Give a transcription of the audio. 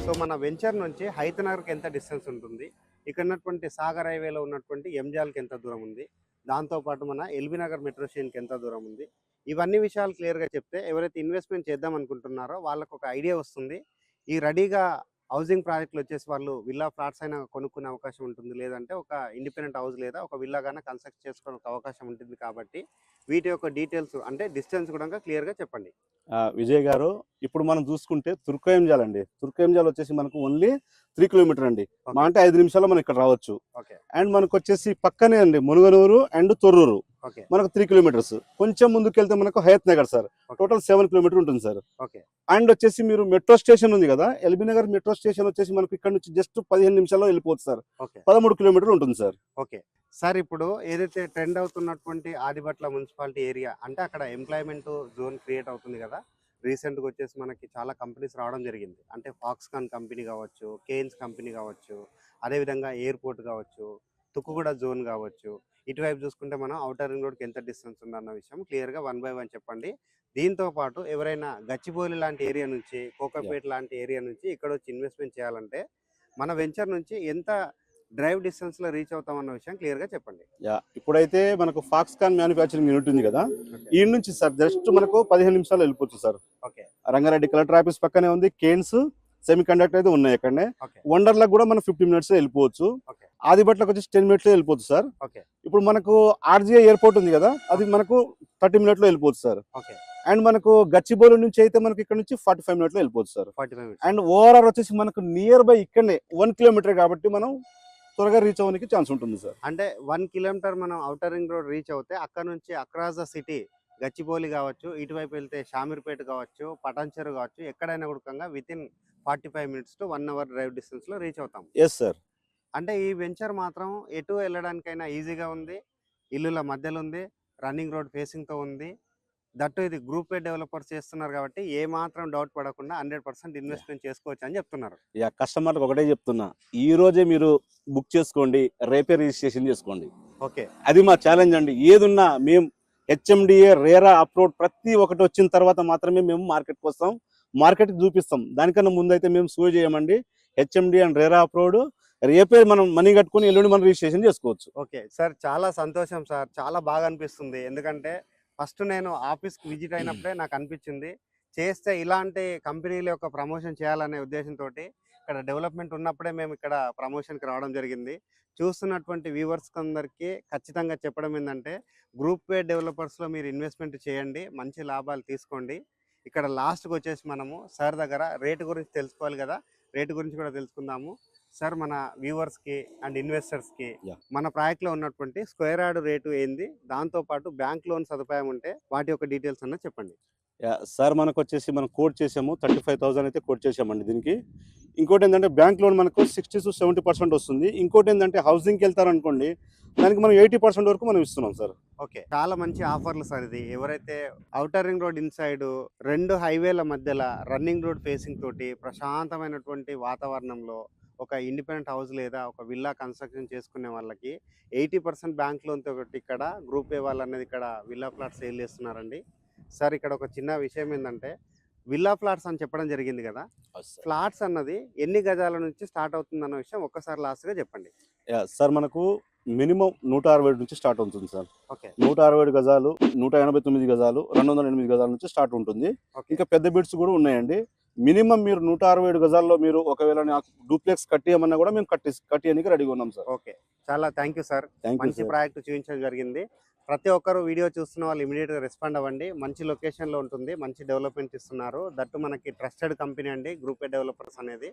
So మన venture నుంచి హైతనగర్కి ఎంత డిస్టెన్స్ ఉంటుంది, ఇక్కడ ఉన్నటువంటి సాగర్ హైవేలో ఉన్నటువంటి ఎంజాల్కి ఎంత దూరం ఉంది, దాంతోపాటు మన ఎల్బీ నగర్ మెట్రో స్టేషన్కి ఎంత దూరం ఉంది, ఇవన్నీ విషయాలు క్లియర్గా చెప్తే ఎవరైతే ఇన్వెస్ట్మెంట్ చేద్దాం అనుకుంటున్నారో వాళ్ళకు ఒక ఐడియా వస్తుంది. ఈ రెడీగా హౌసింగ్ ప్రాజెక్టులు వచ్చేసి వాళ్ళు విల్లా ఫ్లాట్స్ అయినా కొనుక్కునే అవకాశం ఉంటుంది, లేదంటే ఒక ఇండిపెండెంట్ హౌస్ లేదా ఒక విల్లాగానే కన్స్ట్రక్ట్ చేసుకోవడానికి అవకాశం ఉంటుంది. కాబట్టి వీటి యొక్క డీటెయిల్స్ అంటే డిస్టెన్స్ కూడా క్లియర్గా చెప్పండి. విజయ్ గారు, ఇప్పుడు మనం చూసుకుంటే తుర్కయంజాల్ అండి. తుర్కయంజాల్ వచ్చేసి మనకు ఓన్లీ 3 కిలోమీటర్ అండి. మా అంటే 5 నిమిషాల్లో మనం ఇక్కడ రావచ్చు. అండ్ మనకు వచ్చేసి పక్కనే అండి మునుగనూరు అండ్ తొర్రూరు, మనకు 3 కిలోమీటర్స్. కొంచెం ముందుకెళ్తే మనకు Hayat Nagar sir, total 7 kilometre ఉంటుంది సార్. అండ్ వచ్చేసి మీరు మెట్రో స్టేషన్ ఉంది కదా, ఎల్బీ నగర్ మెట్రో స్టేషన్ వచ్చేసి మనకు ఇక్కడ నుంచి జస్ట్ 15 నిమిషాల్లో వెళ్ళిపోవచ్చు సార్. 13 కిలోమీటర్ ఉంటుంది సార్. ఓకే సార్, ఇప్పుడు ఏదైతే ట్రెండ్ అవుతున్నటువంటి ఆదిబట్ల మున్సిపాలిటీ ఏరియా అంటే అక్కడ ఎంప్లాయ్మెంట్ జోన్ క్రియేట్ అవుతుంది కదా. రీసెంట్గా వచ్చేసి మనకి చాలా కంపెనీస్ రావడం జరిగింది. అంటే ఫాక్స్కాన్ కంపెనీ కావచ్చు, కేన్స్ కంపెనీ కావచ్చు, అదేవిధంగా ఎయిర్పోర్ట్ కావచ్చు, తుక్కుగూడ జోన్ కావచ్చు. ఇటువైపు చూసుకుంటే మనం ఔటర్ రింగ్ రోడ్కి ఎంత డిస్టెన్స్ ఉందన్న విషయం క్లియర్గా 1 by 1 చెప్పండి. దీంతో పాటు ఎవరైనా గచ్చిబౌలి లాంటి ఏరియా నుంచి, కోకాపేట లాంటి ఏరియా నుంచి ఇక్కడ వచ్చి ఇన్వెస్ట్మెంట్ చేయాలంటే మన వెంచర్ నుంచి ఎంత డ్రైవ్ డిస్టెన్స్ లో రీచ్ అవుతాం అన్న విషయం క్లియర్ గా చెప్పండి. ఇప్పుడైతే మనకు ఫాక్స్కాన్ మ్యానుఫ్యాక్చరింగ్ యూనిట్ ఉంది కదా, ఈ నుంచి సార్ జస్ట్ మనకు 15 నిమిషాలు వెళ్ళిపోవచ్చు సార్. రంగారెడ్డి కలెక్టర్ ఆఫీస్ పక్కనే ఉంది. కేన్స్ సెమీ కండక్టర్ అయితే ఉన్నాయి అక్కడనే. వండర్లకు కూడా మనం 15 మినిట్స్ వెళ్ళిపోవచ్చు. ఆదిబట్లకు వచ్చి 10 మినిట్స్ లో వెళ్ళిపోవచ్చు సార్. ఇప్పుడు మనకు ఆర్జీఐ ఎయిర్పోర్ట్ ఉంది కదా, అది మనకు 30 మినిట్స్ లో వెళ్ళిపోవచ్చు సార్. అండ్ మనకు గచ్చిబౌలి నుంచి అయితే మనకి ఇక్కడ నుంచి 45 మినిట్స్ లో వెళ్ళిపోవచ్చు సార్. అండ్ ఓవరాల్ వచ్చేసి మనకు నియర్ బై ఇక్కడనే 1 కిలోమీటర్ కాబట్టి మనం త్వరగా రీచ్ అవ్వడానికి ఛాన్స్ ఉంటుంది సార్. అంటే 1 కిలోమీటర్ మనం ఔటర్ రింగ్ రోడ్ రీచ్ అవుతే అక్కడ నుంచి అక్రాస్ ద సిటీ గచ్చిబౌలి కావచ్చు, ఇటువైపు వెళ్తే షామీర్పేట కావచ్చు, పటాన్చెరు కావచ్చు, ఎక్కడైనా కూడా within 45 minutes to 1 hour drive distance లో రీచ్ అవుతాం. Yes sir. అంటే ఈ వెంచర్ మాత్రం ఎటు వెళ్ళడానికైనా ఈజీగా ఉంది, ఇల్లుల మధ్యలో ఉంది, రన్నింగ్ రోడ్ ఫేసింగ్ తో ఉంది. దట్టు ఇది గ్రూప్ ఏ డెవలపర్స్ చేస్తున్నారు కాబట్టి ఏ మాత్రం డౌట్ పడకుండా 100% ఇన్వెస్ట్మెంట్ చేసుకోవచ్చు అని చెప్తున్నారు. కస్టమర్లకు ఒకటే చెప్తున్నా, ఈ రోజే మీరు బుక్ చేసుకోండి, రేపే రిజిస్ట్రేషన్ చేసుకోండి. ఓకే, అది మా ఛాలెంజ్ అండి. ఏదున్నా మేము హెచ్ఎండిఏ, రేరా అప్లోడ్ ప్రతి ఒక్కటి వచ్చిన తర్వాత మాత్రమే మేము మార్కెట్కి వస్తాం, మార్కెట్కి చూపిస్తాం. దానికన్నా ముందు అయితే మేము సూ చేయమండి. హెచ్ఎండి అండ్ రేరా అప్లోడ్ రేపే మనం మనీ కట్టుకుని ఎల్లుండి మనం రిజిస్ట్రేషన్ చేసుకోవచ్చు. ఓకే సార్, చాలా సంతోషం సార్, చాలా బాగా అనిపిస్తుంది. ఎందుకంటే ఫస్ట్ నేను ఆఫీస్కి విజిట్ అయినప్పుడే నాకు అనిపించింది, చేస్తే ఇలాంటి కంపెనీల యొక్క ప్రమోషన్ చేయాలనే ఉద్దేశంతో ఇక్కడ డెవలప్మెంట్ ఉన్నప్పుడే మేము ఇక్కడ ప్రమోషన్కి రావడం జరిగింది. చూస్తున్నటువంటి వ్యూవర్స్ అందరికీ ఖచ్చితంగా చెప్పడం ఏంటంటే, గ్రూప్ ఏ డెవలపర్స్లో మీరు ఇన్వెస్ట్మెంట్ చేయండి, మంచి లాభాలు తీసుకోండి. ఇక్కడ లాస్ట్కి వచ్చేసి మనము సార్ దగ్గర రేటు గురించి తెలుసుకోవాలి కదా, రేటు గురించి కూడా తెలుసుకుందాము. సార్, మన వ్యూవర్స్కి అండ్ ఇన్వెస్టర్స్కి మన ప్రాజెక్ట్లో ఉన్నటువంటి స్క్వేర్ యార్డ్ రేటు ఏంది, దాంతోపాటు బ్యాంక్ లోన్ సదుపాయం ఉంటే వాటి యొక్క డీటెయిల్స్ అన్న చెప్పండి. సార్, మనకు వచ్చేసి మనం కోట్ చేసాము 35,000 అయితే కోట్ చేసామండి దీనికి. ఇంకోటి ఏంటంటే బ్యాంక్ లోన్ మనకు 60 to 70% వస్తుంది. ఇంకోటి ఏంటంటే హౌసింగ్కి వెళ్తారనుకోండి, దానికి మనం 80% వరకు మనం ఇస్తున్నాం సార్. ఓకే, చాలా మంచి ఆఫర్లు సార్ ఇది. ఎవరైతే ఔటర్ రింగ్ రోడ్ ఇన్సైడ్ 2 హైవేల మధ్యలో రన్నింగ్ రోడ్ ఫేసింగ్ తోటి ప్రశాంతమైనటువంటి వాతావరణంలో ఒక ఇండిపెండెంట్ హౌస్ లేదా ఒక విల్లా కన్స్ట్రక్షన్ చేసుకునే వాళ్ళకి 80% బ్యాంక్ లోన్తో ఇక్కడ గ్రూప్ ఏ వాళ్ళు అనేది ఇక్కడ విల్లా ఫ్లాట్స్ సేల్ చేస్తున్నారండి. సార్, ఇక్కడ ఒక చిన్న విషయం ఏంటంటే, విల్లా ఫ్లాట్స్ అని చెప్పడం జరిగింది కదా, ఫ్లాట్స్ అన్నది ఎన్ని గజాల నుంచి స్టార్ట్ అవుతుంది అన్న విషయం ఒక్కసారి లాస్ట్గా చెప్పండి. సార్, మనకు మినిమం 160 నుంచి స్టార్ట్ అవుతుంది సార్. ఓకే, 160 గజాలు, 189 గజాలు, 208 గజాల నుంచి స్టార్ట్ ఉంటుంది. ఇంకా పెద్ద బిడ్స్ కూడా ఉన్నాయండి. మినిమం మీరు 167 గజాల్లో మీరు ఒకవేళ నాకు డూప్లెక్స్ కట్టియమన్నా కూడా మేము కట్టియడానికి రెడీగా ఉన్నాం సార్. ఓకే, చాలా థ్యాంక్ యూ సార్. మంచి ప్రాజెక్ట్ చూపించడం జరిగింది. ప్రతి ఒక్కరు వీడియో చూస్తున్న వాళ్ళు ఇమీడియట్గా రెస్పాండ్ అవ్వండి. మంచి లొకేషన్లో ఉంటుంది, మంచి డెవలప్మెంట్ ఇస్తున్నారు. దట్టు మనకి ట్రస్టెడ్ కంపెనీ అండి గ్రూప్ ఏ డెవలపర్స్ అనేది.